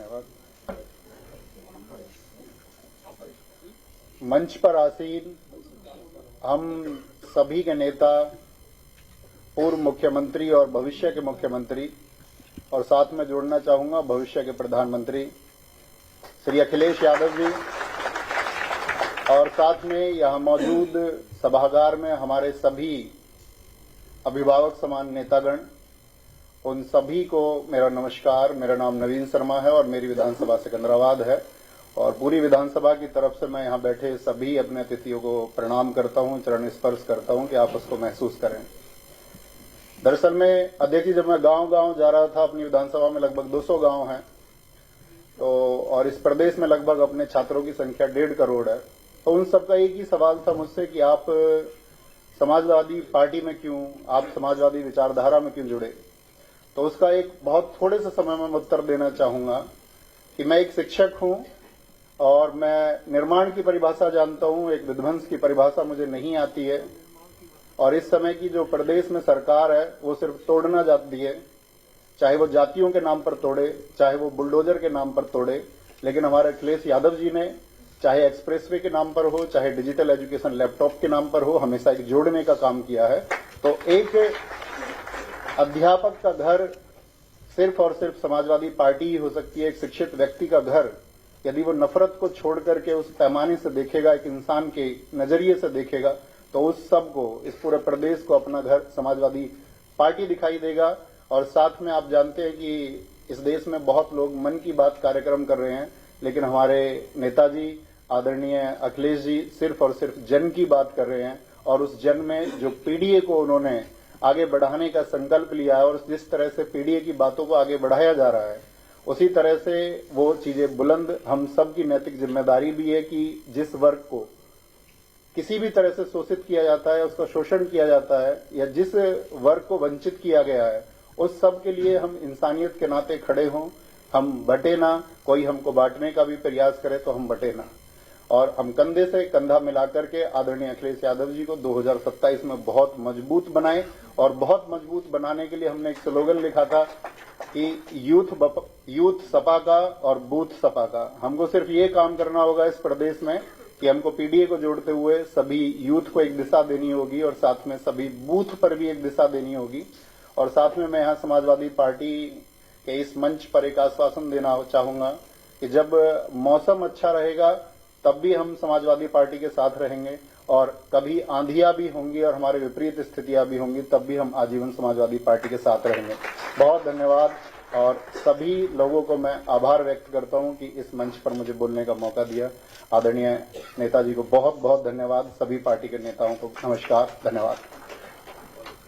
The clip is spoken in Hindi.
धन्यवाद। मंच पर आसीन हम सभी के नेता, पूर्व मुख्यमंत्री और भविष्य के मुख्यमंत्री, और साथ में जोड़ना चाहूंगा भविष्य के प्रधानमंत्री श्री अखिलेश यादव जी, और साथ में यहां मौजूद सभागार में हमारे सभी अभिभावक समान नेतागण, उन सभी को मेरा नमस्कार। मेरा नाम नवीन शर्मा है और मेरी विधानसभा सिकंदराबाद है, और पूरी विधानसभा की तरफ से मैं यहां बैठे सभी अपने अतिथियों को प्रणाम करता हूं, चरण स्पर्श करता हूं कि आप उसको महसूस करें। दरअसल में अध्यक्ष जी, जब मैं गांव-गांव जा रहा था, अपनी विधानसभा में लगभग 200 गांव हैं, तो और इस प्रदेश में लगभग अपने छात्रों की संख्या 1.5 करोड़ है, तो उन सबका एक ही सवाल था मुझसे कि आप समाजवादी पार्टी में क्यों, आप समाजवादी विचारधारा में क्यों जुड़े। तो उसका एक बहुत थोड़े से समय में उत्तर देना चाहूंगा कि मैं एक शिक्षक हूं और मैं निर्माण की परिभाषा जानता हूं, एक विध्वंस की परिभाषा मुझे नहीं आती है। और इस समय की जो प्रदेश में सरकार है वो सिर्फ तोड़ना चाहती है, चाहे वो जातियों के नाम पर तोड़े, चाहे वो बुलडोजर के नाम पर तोड़े। लेकिन हमारे अखिलेश यादव जी ने चाहे एक्सप्रेसवे के नाम पर हो, चाहे डिजिटल एजुकेशन लैपटॉप के नाम पर हो, हमेशा एक जोड़ने का काम किया है। तो एक अध्यापक का घर सिर्फ और सिर्फ समाजवादी पार्टी ही हो सकती है। एक शिक्षित व्यक्ति का घर यदि वो नफरत को छोड़ करके उस पैमाने से देखेगा, एक इंसान के नजरिए से देखेगा, तो उस सब को, इस पूरे प्रदेश को अपना घर समाजवादी पार्टी दिखाई देगा। और साथ में आप जानते हैं कि इस देश में बहुत लोग मन की बात कार्यक्रम कर रहे हैं, लेकिन हमारे नेताजी आदरणीय अखिलेश जी सिर्फ और सिर्फ जन की बात कर रहे हैं। और उस जन में जो पीडीए को उन्होंने आगे बढ़ाने का संकल्प लिया है, और जिस तरह से पीडीए की बातों को आगे बढ़ाया जा रहा है, उसी तरह से वो चीजें बुलंद, हम सब की नैतिक जिम्मेदारी भी है कि जिस वर्ग को किसी भी तरह से शोषित किया जाता है, उसका शोषण किया जाता है, या जिस वर्ग को वंचित किया गया है, उस सब के लिए हम इंसानियत के नाते खड़े हों। हम बटे ना, कोई हमको बांटने का भी प्रयास करे तो हम बटे ना, और हम कंधे से कंधा मिलाकर के आदरणीय अखिलेश यादव जी को 2027 में बहुत मजबूत बनाएं। और बहुत मजबूत बनाने के लिए हमने एक स्लोगन लिखा था कि यूथ सपा का और बूथ सपा का। हमको सिर्फ ये काम करना होगा इस प्रदेश में कि हमको पीडीए को जोड़ते हुए सभी यूथ को एक दिशा देनी होगी, और साथ में सभी बूथ पर भी एक दिशा देनी होगी। और साथ में मैं यहाँ समाजवादी पार्टी के इस मंच पर एक आश्वासन देना चाहूंगा कि जब मौसम अच्छा रहेगा तब भी हम समाजवादी पार्टी के साथ रहेंगे, और कभी आंधियां भी होंगी और हमारे विपरीत स्थितियां भी होंगी, तब भी हम आजीवन समाजवादी पार्टी के साथ रहेंगे। बहुत धन्यवाद, और सभी लोगों को मैं आभार व्यक्त करता हूं कि इस मंच पर मुझे बोलने का मौका दिया। आदरणीय नेताजी को बहुत बहुत धन्यवाद, सभी पार्टी के नेताओं को नमस्कार, धन्यवाद।